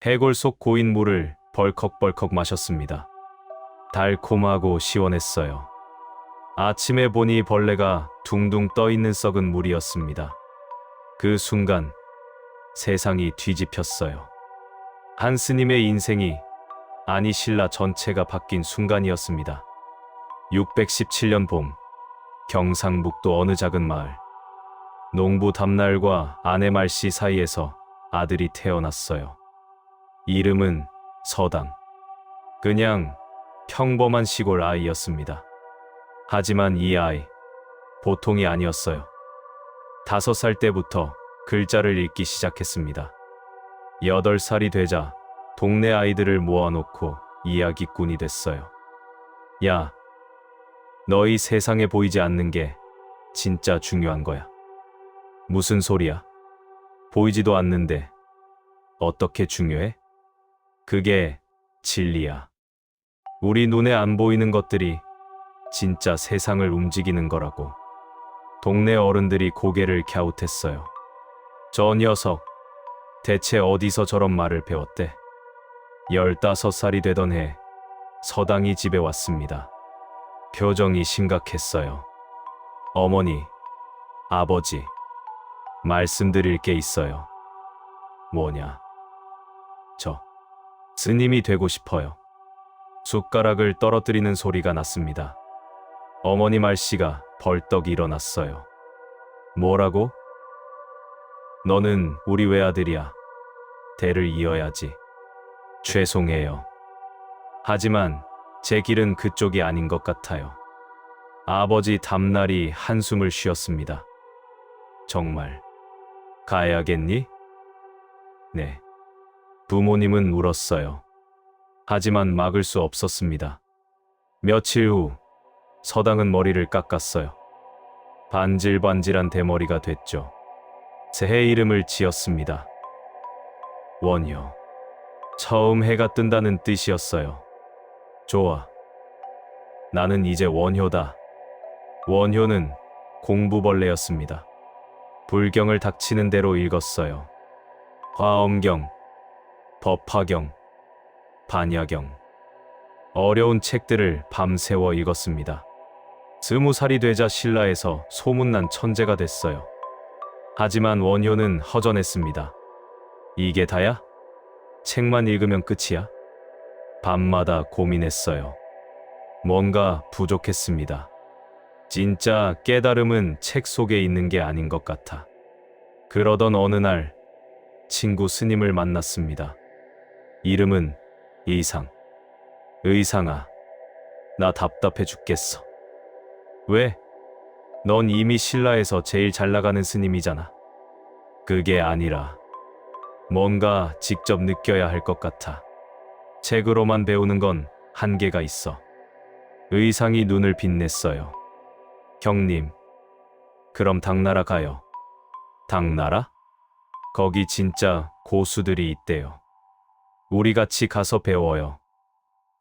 해골 속 고인 물을 벌컥벌컥 마셨습니다. 달콤하고 시원했어요. 아침에 보니 벌레가 둥둥 떠있는 썩은 물이었습니다. 그 순간 세상이 뒤집혔어요. 한 스님의 인생이, 아니 신라 전체가 바뀐 순간이었습니다. 617년 봄, 경상북도 어느 작은 마을. 농부 담날과 아내 말씨 사이에서 아들이 태어났어요. 이름은 서당. 그냥 평범한 시골 아이였습니다. 하지만 이 아이, 보통이 아니었어요. 5살 때부터 글자를 읽기 시작했습니다. 8살이 되자 동네 아이들을 모아놓고 이야기꾼이 됐어요. 야, 너희 세상에 보이지 않는 게 진짜 중요한 거야. 무슨 소리야? 보이지도 않는데 어떻게 중요해? 그게 진리야. 우리 눈에 안 보이는 것들이 진짜 세상을 움직이는 거라고. 동네 어른들이 고개를 갸웃했어요. 저 녀석, 대체 어디서 저런 말을 배웠대? 15살이 되던 해, 서당이 집에 왔습니다. 표정이 심각했어요. 어머니, 아버지, 말씀드릴 게 있어요. 뭐냐? 저, 스님이 되고 싶어요. 숟가락을 떨어뜨리는 소리가 났습니다. 어머니 말씨가 벌떡 일어났어요. 뭐라고? 너는 우리 외아들이야. 대를 이어야지. 죄송해요. 하지만 제 길은 그쪽이 아닌 것 같아요. 아버지 담날이 한숨을 쉬었습니다. 정말 가야겠니? 네. 부모님은 울었어요. 하지만 막을 수 없었습니다. 며칠 후 서당은 머리를 깎았어요. 반질반질한 대머리가 됐죠. 새해 이름을 지었습니다. 원효. 처음 해가 뜬다는 뜻이었어요. 좋아. 나는 이제 원효다. 원효는 공부벌레였습니다. 불경을 닥치는 대로 읽었어요. 화엄경, 법화경, 반야경. 어려운 책들을 밤새워 읽었습니다. 20살이 되자 신라에서 소문난 천재가 됐어요. 하지만 원효는 허전했습니다. 이게 다야? 책만 읽으면 끝이야? 밤마다 고민했어요. 뭔가 부족했습니다. 진짜 깨달음은 책 속에 있는 게 아닌 것 같아. 그러던 어느 날 친구 스님을 만났습니다. 이름은 이상. 의상아, 나 답답해 죽겠어. 왜? 넌 이미 신라에서 제일 잘 나가는 스님이잖아. 그게 아니라 뭔가 직접 느껴야 할 것 같아. 책으로만 배우는 건 한계가 있어. 의상이 눈을 빛냈어요. 형님, 그럼 당나라 가요. 당나라? 거기 진짜 고수들이 있대요. 우리 같이 가서 배워요.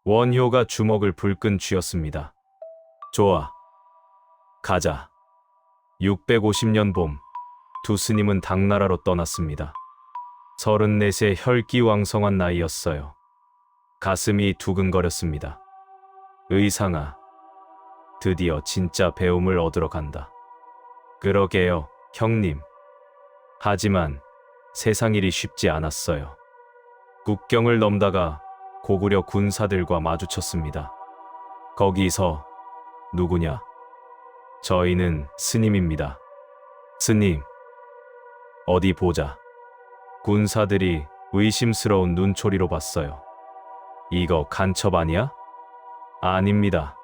원효가 주먹을 불끈 쥐었습니다. 좋아. 가자. 650년 봄, 두 스님은 당나라로 떠났습니다. 34세 혈기왕성한 나이였어요. 가슴이 두근거렸습니다. 의상아, 드디어 진짜 배움을 얻으러 간다. 그러게요, 형님. 하지만 세상 일이 쉽지 않았어요. 국경을 넘다가 고구려 군사들과 마주쳤습니다. 거기서 누구냐? 저희는 스님입니다. 스님, 어디 보자. 군사들이 의심스러운 눈초리로 봤어요. 이거 간첩 아니야? 아닙니다.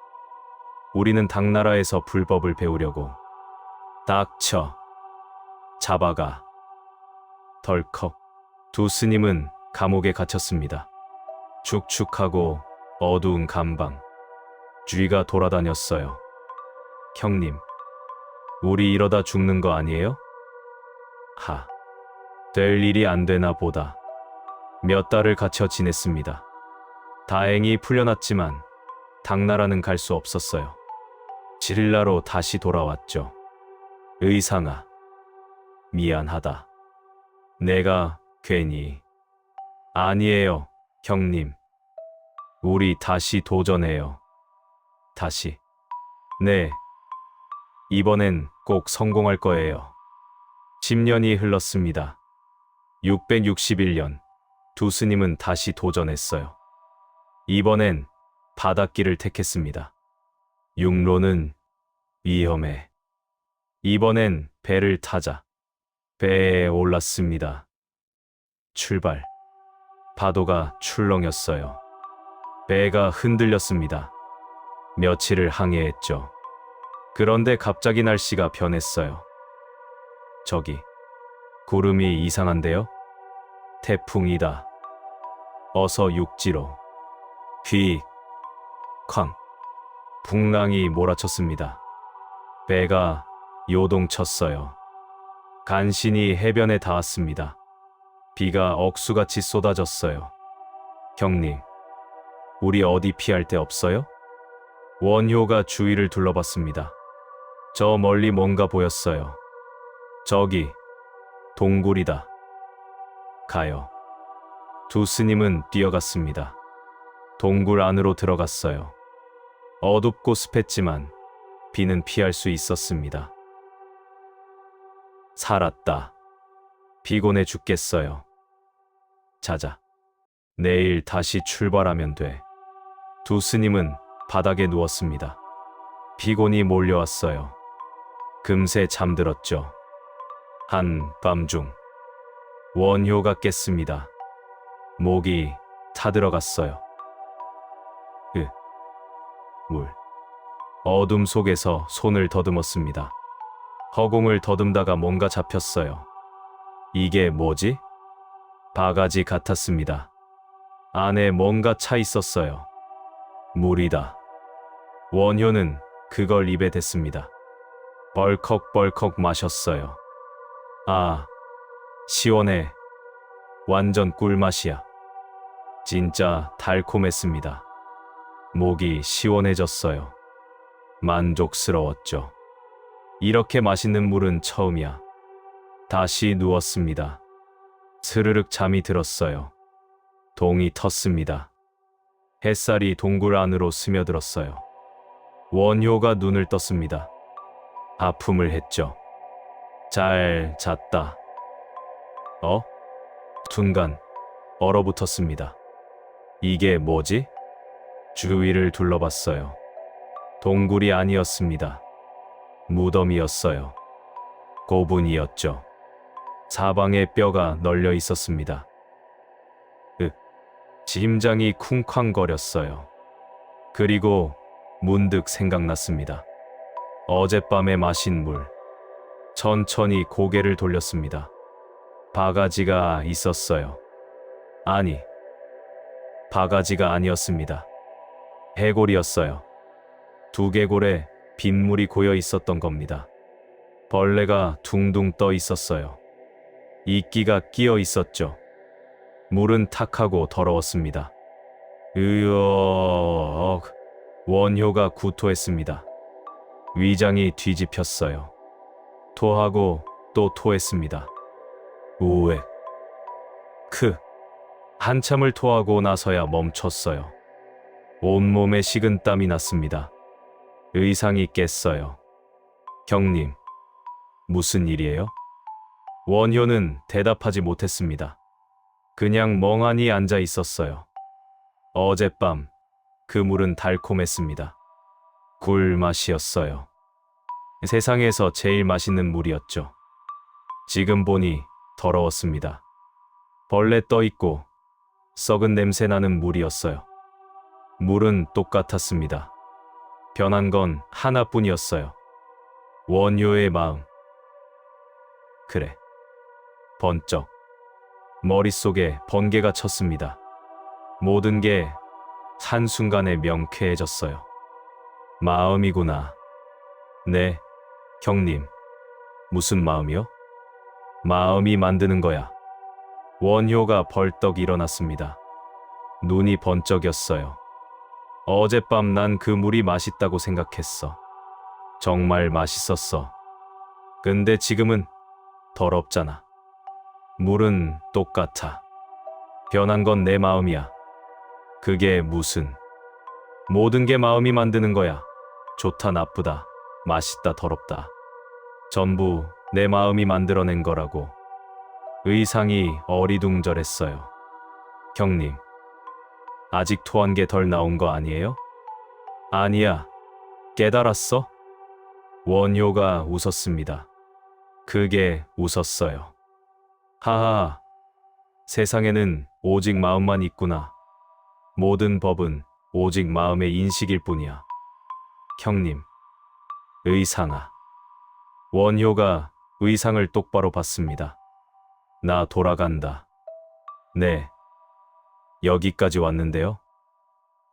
우리는 당나라에서 불법을 배우려고. 닥쳐. 잡아가. 덜컥. 두 스님은 감옥에 갇혔습니다. 축축하고 어두운 감방. 쥐가 돌아다녔어요. 형님, 우리 이러다 죽는 거 아니에요? 될 일이 안 되나 보다. 몇 달을 갇혀 지냈습니다. 다행히 풀려났지만 당나라는 갈 수 없었어요. 지릴라로 다시 돌아왔죠. 의상아, 미안하다. 내가 괜히 아니에요, 형님. 우리 다시 도전해요. 다시. 네. 이번엔 꼭 성공할 거예요. 10년이 흘렀습니다. 661년. 두 스님은 다시 도전했어요. 이번엔 바닷길을 택했습니다. 육로는 위험해. 이번엔 배를 타자. 배에 올랐습니다. 출발. 파도가 출렁였어요. 배가 흔들렸습니다. 며칠을 항해했죠. 그런데 갑자기 날씨가 변했어요. 저기, 구름이 이상한데요? 태풍이다. 어서 육지로. 휙, 쾅. 풍랑이 몰아쳤습니다. 배가 요동쳤어요. 간신히 해변에 닿았습니다. 비가 억수같이 쏟아졌어요. 형님, 우리 어디 피할 데 없어요? 원효가 주위를 둘러봤습니다. 저 멀리 뭔가 보였어요. 저기, 동굴이다. 가요. 두 스님은 뛰어갔습니다. 동굴 안으로 들어갔어요. 어둡고 습했지만 비는 피할 수 있었습니다. 살았다. 피곤해 죽겠어요. 자자. 내일 다시 출발하면 돼. 두 스님은 바닥에 누웠습니다. 피곤이 몰려왔어요. 금세 잠들었죠. 한밤중 원효가 깼습니다. 목이 타들어갔어요. 물. 어둠 속에서 손을 더듬었습니다. 허공을 더듬다가 뭔가 잡혔어요. 이게 뭐지? 바가지 같았습니다. 안에 뭔가 차 있었어요. 물이다. 원효는 그걸 입에 댔습니다. 벌컥벌컥 마셨어요. 아, 시원해. 완전 꿀맛이야. 진짜 달콤했습니다. 목이 시원해졌어요. 만족스러웠죠. 이렇게 맛있는 물은 처음이야. 다시 누웠습니다. 스르륵 잠이 들었어요. 동이 텄습니다. 햇살이 동굴 안으로 스며들었어요. 원효가 눈을 떴습니다. 아픔을 했죠. 잘 잤다. 순간 얼어붙었습니다. 이게 뭐지? 주위를 둘러봤어요. 동굴이 아니었습니다. 무덤이었어요. 고분이었죠. 사방에 뼈가 널려 있었습니다. 심장이 쿵쾅거렸어요. 그리고 문득 생각났습니다. 어젯밤에 마신 물. 천천히 고개를 돌렸습니다. 바가지가 있었어요. 아니, 바가지가 아니었습니다. 해골이었어요. 두개골에 빗물이 고여 있었던 겁니다. 벌레가 둥둥 떠 있었어요. 이끼가 끼어 있었죠. 물은 탁하고 더러웠습니다. 으억. 원효가 구토했습니다. 위장이 뒤집혔어요. 토하고 또 토했습니다. 우엑. 한참을 토하고 나서야 멈췄어요. 온몸에 식은땀이 났습니다. 의상이 깼어요. 형님, 무슨 일이에요? 원효는 대답하지 못했습니다. 그냥 멍하니 앉아 있었어요. 어젯밤 그 물은 달콤했습니다. 굴맛이었어요. 세상에서 제일 맛있는 물이었죠. 지금 보니 더러웠습니다. 벌레 떠 있고 썩은 냄새 나는 물이었어요. 물은 똑같았습니다. 변한 건 하나뿐이었어요. 원효의 마음. 그래. 번쩍. 머릿속에 번개가 쳤습니다. 모든 게 한순간에 명쾌해졌어요. 마음이구나. 네, 형님. 무슨 마음이요? 마음이 만드는 거야. 원효가 벌떡 일어났습니다. 눈이 번쩍였어요. 어젯밤 난 그 물이 맛있다고 생각했어. 정말 맛있었어. 근데 지금은 더럽잖아. 물은 똑같아. 변한 건 내 마음이야. 그게 무슨. 모든 게 마음이 만드는 거야. 좋다, 나쁘다, 맛있다, 더럽다. 전부 내 마음이 만들어낸 거라고. 의상이 어리둥절했어요. 형님, 아직 토한 게 덜 나온 거 아니에요? 아니야. 깨달았어? 원효가 웃었습니다. 크게 웃었어요. 하하, 세상에는 오직 마음만 있구나. 모든 법은 오직 마음의 인식일 뿐이야. 형님, 의상아. 원효가 의상을 똑바로 봤습니다. 나 돌아간다. 네, 여기까지 왔는데요.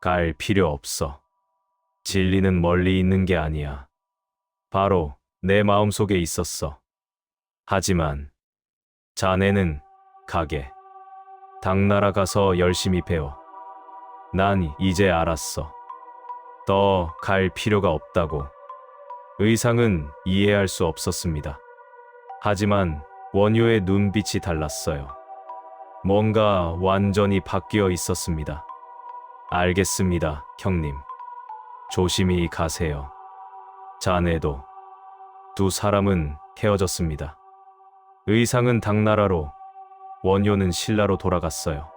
갈 필요 없어. 진리는 멀리 있는 게 아니야. 바로 내 마음속에 있었어. 하지만 자네는 가게, 당나라 가서 열심히 배워. 난 이제 알았어. 더 갈 필요가 없다고. 의상은 이해할 수 없었습니다. 하지만 원효의 눈빛이 달랐어요. 뭔가 완전히 바뀌어 있었습니다. 알겠습니다, 형님. 조심히 가세요. 자네도. 두 사람은 헤어졌습니다. 의상은 당나라로, 원효는 신라로 돌아갔어요.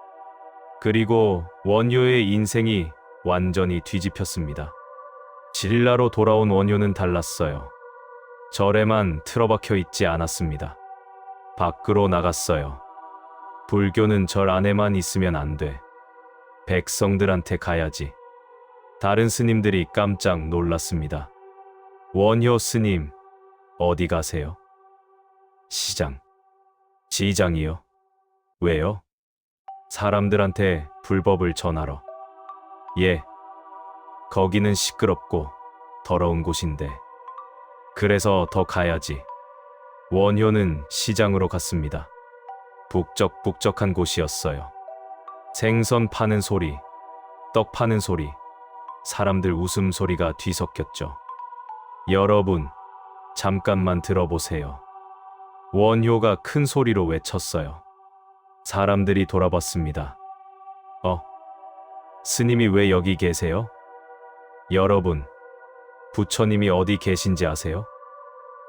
그리고 원효의 인생이 완전히 뒤집혔습니다. 신라로 돌아온 원효는 달랐어요. 절에만 틀어박혀 있지 않았습니다. 밖으로 나갔어요. 불교는 절 안에만 있으면 안 돼. 백성들한테 가야지. 다른 스님들이 깜짝 놀랐습니다. 원효 스님, 어디 가세요? 시장. 시장이요? 왜요? 사람들한테 불법을 전하러. 예. 거기는 시끄럽고 더러운 곳인데. 그래서 더 가야지. 원효는 시장으로 갔습니다. 북적북적한 곳이었어요. 생선 파는 소리, 떡 파는 소리, 사람들 웃음소리가 뒤섞였죠. 여러분, 잠깐만 들어보세요. 원효가 큰 소리로 외쳤어요. 사람들이 돌아봤습니다. 스님이 왜 여기 계세요? 여러분, 부처님이 어디 계신지 아세요?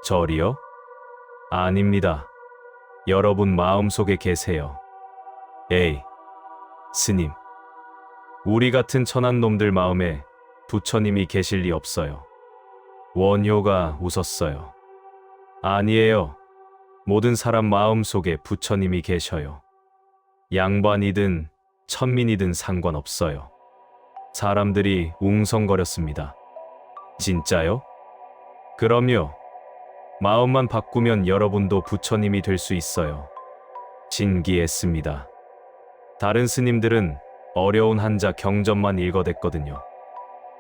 절이요? 아닙니다. 여러분 마음속에 계세요. 에이, 스님. 우리 같은 천한 놈들 마음에 부처님이 계실 리 없어요. 원효가 웃었어요. 아니에요. 모든 사람 마음속에 부처님이 계셔요. 양반이든 천민이든 상관없어요. 사람들이 웅성거렸습니다. 진짜요? 그럼요. 마음만 바꾸면 여러분도 부처님이 될 수 있어요. 진기했습니다. 다른 스님들은 어려운 한자 경전만 읽어댔거든요.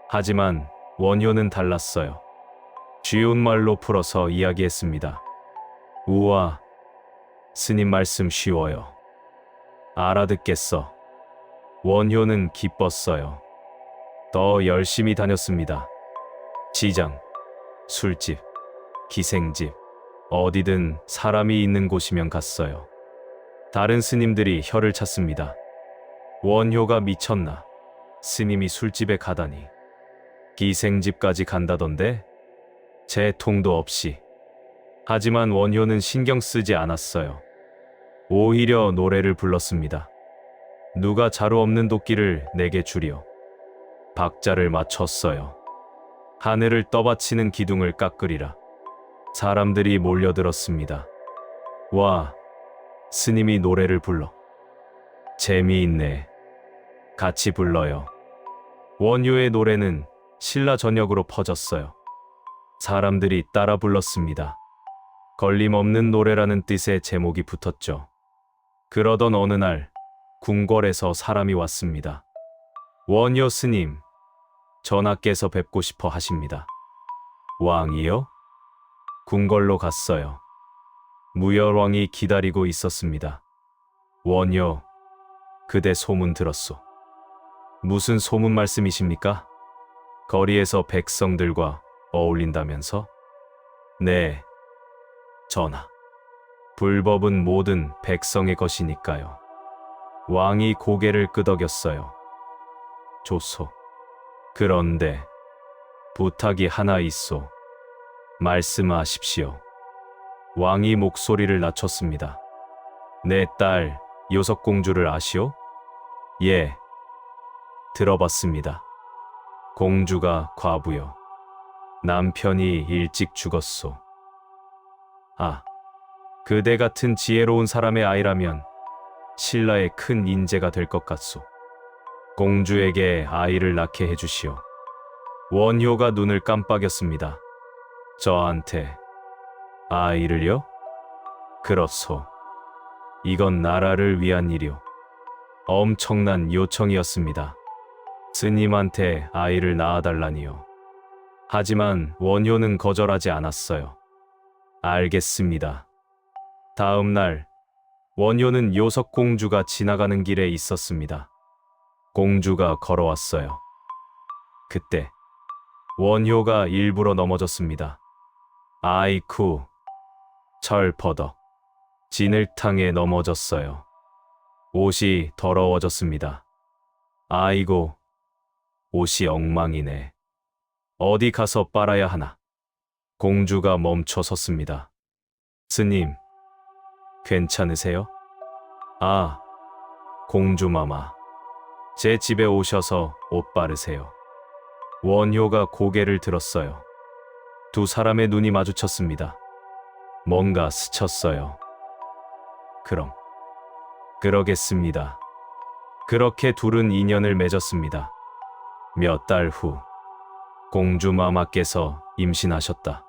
하지만 원효는 달랐어요. 쉬운 말로 풀어서 이야기했습니다. 우와, 스님 말씀 쉬워요. 알아듣겠어. 원효는 기뻤어요. 더 열심히 다녔습니다. 시장, 술집, 기생집, 어디든 사람이 있는 곳이면 갔어요. 다른 스님들이 혀를 찼습니다. 원효가 미쳤나? 스님이 술집에 가다니. 기생집까지 간다던데? 제 통도 없이. 하지만 원효는 신경 쓰지 않았어요. 오히려 노래를 불렀습니다. 누가 자루 없는 도끼를 내게 주리요. 박자를 맞췄어요. 하늘을 떠받치는 기둥을 깎으리라. 사람들이 몰려들었습니다. 와, 스님이 노래를 불러. 재미있네. 같이 불러요. 원효의 노래는 신라 전역으로 퍼졌어요. 사람들이 따라 불렀습니다. 걸림없는 노래라는 뜻의 제목이 붙었죠. 그러던 어느 날 궁궐에서 사람이 왔습니다. 원효 스님, 전하께서 뵙고 싶어 하십니다. 왕이요? 궁궐로 갔어요. 무열왕이 기다리고 있었습니다. 원효, 그대 소문 들었소. 무슨 소문 말씀이십니까? 거리에서 백성들과 어울린다면서? 네, 전하. 불법은 모든 백성의 것이니까요. 왕이 고개를 끄덕였어요. 좋소. 그런데 부탁이 하나 있소. 말씀하십시오. 왕이 목소리를 낮췄습니다. 내 딸 요석공주를 아시오? 예, 들어봤습니다. 공주가 과부요. 남편이 일찍 죽었소. 아, 그대 같은 지혜로운 사람의 아이라면 신라의 큰 인재가 될 것 같소. 공주에게 아이를 낳게 해주시오. 원효가 눈을 깜빡였습니다. 저한테 아이를요? 그렇소. 이건 나라를 위한 일이오. 엄청난 요청이었습니다. 스님한테 아이를 낳아달라니요. 하지만 원효는 거절하지 않았어요. 알겠습니다. 다음 날 원효는 요석공주가 지나가는 길에 있었습니다. 공주가 걸어왔어요. 그때 원효가 일부러 넘어졌습니다. 아이쿠, 철퍼덕. 진흙탕에 넘어졌어요. 옷이 더러워졌습니다. 아이고, 옷이 엉망이네. 어디 가서 빨아야 하나. 공주가 멈춰 섰습니다. 스님, 괜찮으세요? 아, 공주마마. 제 집에 오셔서 옷 바르세요. 원효가 고개를 들었어요. 두 사람의 눈이 마주쳤습니다. 뭔가 스쳤어요. 그럼, 그러겠습니다. 그렇게 둘은 인연을 맺었습니다. 몇 달 후, 공주마마께서 임신하셨다.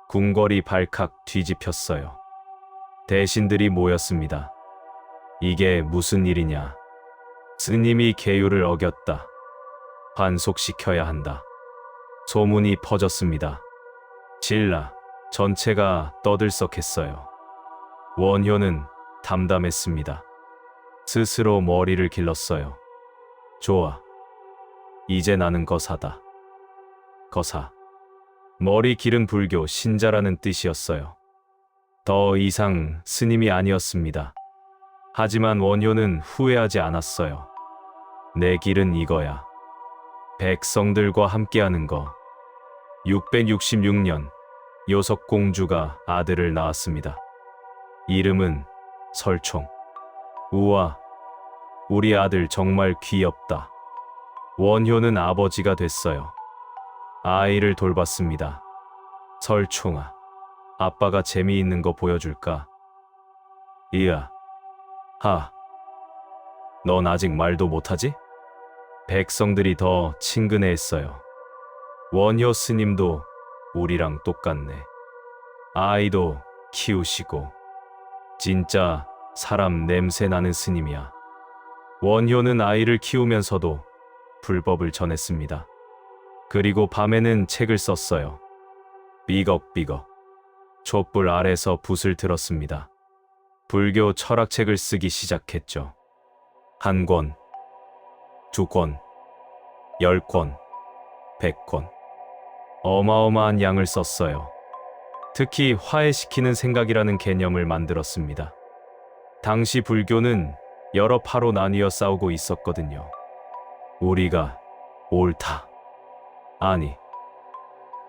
궁궐이 발칵 뒤집혔어요. 대신들이 모였습니다. 이게 무슨 일이냐? 스님이 계율을 어겼다. 환속시켜야 한다. 소문이 퍼졌습니다. 신라 전체가 떠들썩했어요. 원효는 담담했습니다. 스스로 머리를 길렀어요. 좋아. 이제 나는 거사다. 거사. 머리 기른 불교 신자라는 뜻이었어요. 더 이상 스님이 아니었습니다. 하지만 원효는 후회하지 않았어요. 내 길은 이거야. 백성들과 함께하는 거. 666년 요석공주가 아들을 낳았습니다. 이름은 설총. 우와, 우리 아들 정말 귀엽다. 원효는 아버지가 됐어요. 아이를 돌봤습니다. 설총아, 아빠가 재미있는 거 보여줄까? 이야, 하, 넌 아직 말도 못하지? 백성들이 더 친근해했어요. 원효 스님도 우리랑 똑같네. 아이도 키우시고. 진짜 사람 냄새 나는 스님이야. 원효는 아이를 키우면서도 불법을 전했습니다. 그리고 밤에는 책을 썼어요. 삐걱삐걱. 촛불 아래서 붓을 들었습니다. 불교 철학책을 쓰기 시작했죠. 1권, 2권, 10권, 100권. 어마어마한 양을 썼어요. 특히 화해시키는 생각이라는 개념을 만들었습니다. 당시 불교는 여러 파로 나뉘어 싸우고 있었거든요. 우리가 옳다. 아니,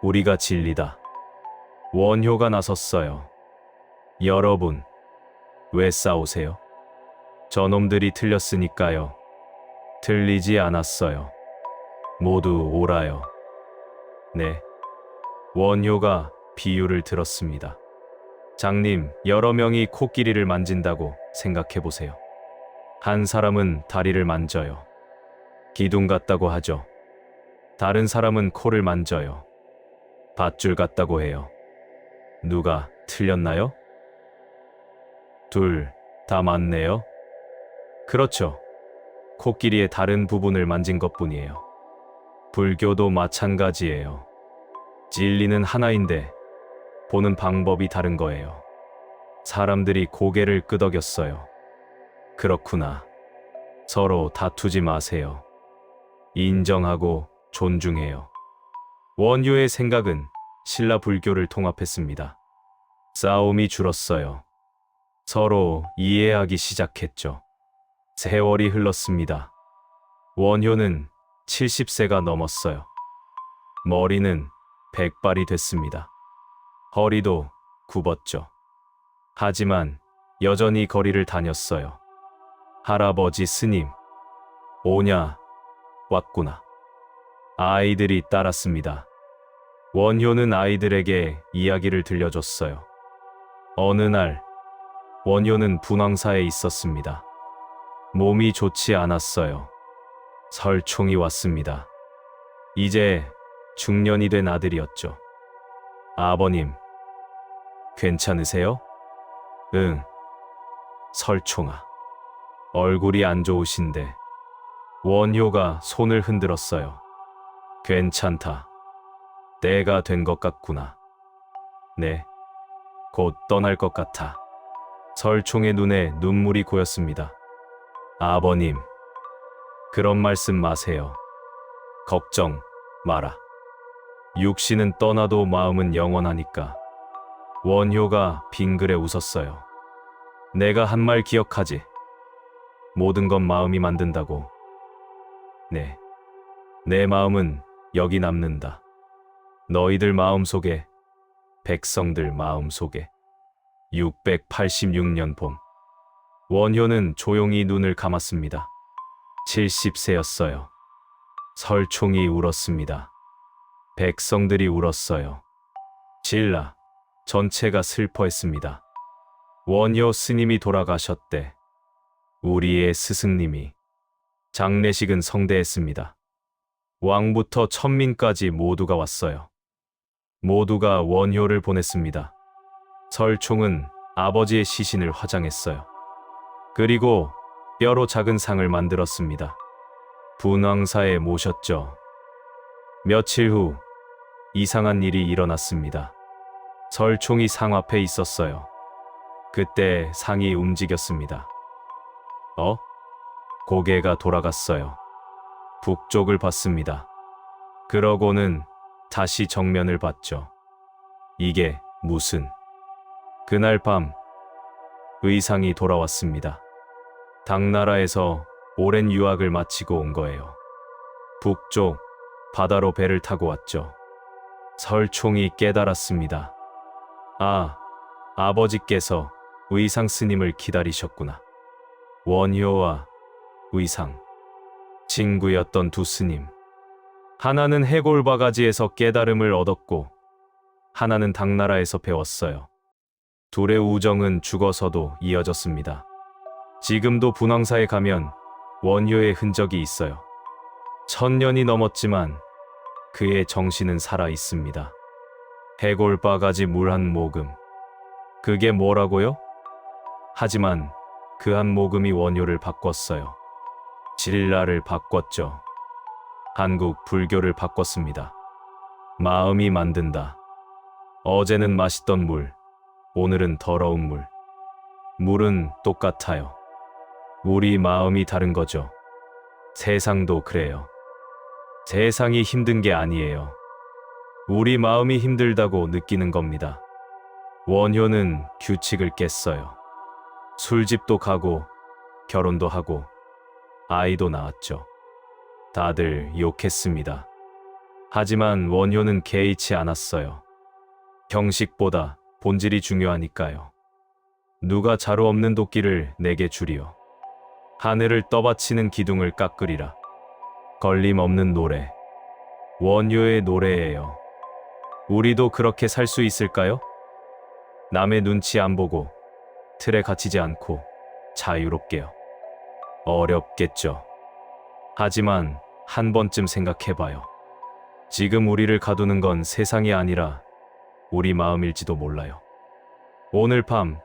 우리가 진리다. 원효가 나섰어요. 여러분, 왜 싸우세요? 저놈들이 틀렸으니까요. 틀리지 않았어요. 모두 옳아요. 네. 원효가 비유를 들었습니다. 장님, 여러 명이 코끼리를 만진다고 생각해 보세요. 한 사람은 다리를 만져요. 기둥 같다고 하죠. 다른 사람은 코를 만져요. 밧줄 같다고 해요. 누가 틀렸나요? 둘 다 맞네요. 그렇죠. 코끼리의 다른 부분을 만진 것뿐이에요. 불교도 마찬가지예요. 진리는 하나인데 보는 방법이 다른 거예요. 사람들이 고개를 끄덕였어요. 그렇구나. 서로 다투지 마세요. 인정하고 존중해요. 원효의 생각은 신라 불교를 통합했습니다. 싸움이 줄었어요. 서로 이해하기 시작했죠. 세월이 흘렀습니다. 원효는 70세가 넘었어요. 머리는 백발이 됐습니다. 허리도 굽었죠. 하지만 여전히 거리를 다녔어요. 할아버지 스님, 오냐, 왔구나. 아이들이 따랐습니다. 원효는 아이들에게 이야기를 들려줬어요. 어느 날, 원효는 분황사에 있었습니다. 몸이 좋지 않았어요. 설총이 왔습니다. 이제 중년이 된 아들이었죠. 아버님, 괜찮으세요? 응. 설총아, 얼굴이 안 좋으신데. 원효가 손을 흔들었어요. 괜찮다. 때가 된 것 같구나. 네, 곧 떠날 것 같아. 설총의 눈에 눈물이 고였습니다. 아버님, 그런 말씀 마세요. 걱정 마라. 육신은 떠나도 마음은 영원하니까. 원효가 빙그레 웃었어요. 내가 한 말 기억하지? 모든 건 마음이 만든다고. 네, 내 마음은 여기 남는다. 너희들 마음속에, 백성들 마음속에. 686년 봄. 원효는 조용히 눈을 감았습니다. 70세였어요. 설총이 울었습니다. 백성들이 울었어요. 진라 전체가 슬퍼했습니다. 원효 스님이 돌아가셨대. 우리의 스승님이. 장례식은 성대했습니다. 왕부터 천민까지 모두가 왔어요. 모두가 원효를 보냈습니다. 설총은 아버지의 시신을 화장했어요. 그리고 뼈로 작은 상을 만들었습니다. 분황사에 모셨죠. 며칠 후 이상한 일이 일어났습니다. 설총이 상 앞에 있었어요. 그때 상이 움직였습니다. 고개가 돌아갔어요. 북쪽을 봤습니다. 그러고는 다시 정면을 봤죠. 이게 무슨... 그날 밤 의상이 돌아왔습니다. 당나라에서 오랜 유학을 마치고 온 거예요. 북쪽 바다로 배를 타고 왔죠. 설총이 깨달았습니다. 아, 아버지께서 의상 스님을 기다리셨구나. 원효와 의상, 친구였던 두 스님. 하나는 해골바가지에서 깨달음을 얻었고 하나는 당나라에서 배웠어요. 둘의 우정은 죽어서도 이어졌습니다. 지금도 분황사에 가면 원효의 흔적이 있어요. 1000년이 넘었지만 그의 정신은 살아 있습니다. 해골바가지 물 한 모금. 그게 뭐라고요? 하지만 그 한 모금이 원효를 바꿨어요. 진라를 바꿨죠. 한국 불교를 바꿨습니다. 마음이 만든다. 어제는 맛있던 물, 오늘은 더러운 물. 물은 똑같아요. 우리 마음이 다른 거죠. 세상도 그래요. 세상이 힘든 게 아니에요. 우리 마음이 힘들다고 느끼는 겁니다. 원효는 규칙을 깼어요. 술집도 가고 결혼도 하고 아이도 낳았죠. 다들 욕했습니다. 하지만 원효는 개의치 않았어요. 형식보다 본질이 중요하니까요. 누가 자루 없는 도끼를 내게 주리요. 하늘을 떠받치는 기둥을 깎으리라. 걸림없는 노래. 원효의 노래예요. 우리도 그렇게 살 수 있을까요? 남의 눈치 안 보고 틀에 갇히지 않고 자유롭게요. 어렵겠죠. 하지만 한 번쯤 생각해봐요. 지금 우리를 가두는 건 세상이 아니라 우리 마음일지도 몰라요. 오늘 밤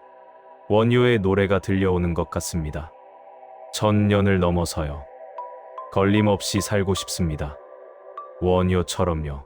원효의 노래가 들려오는 것 같습니다. 1000년을 넘어서요. 걸림없이 살고 싶습니다. 원효처럼요.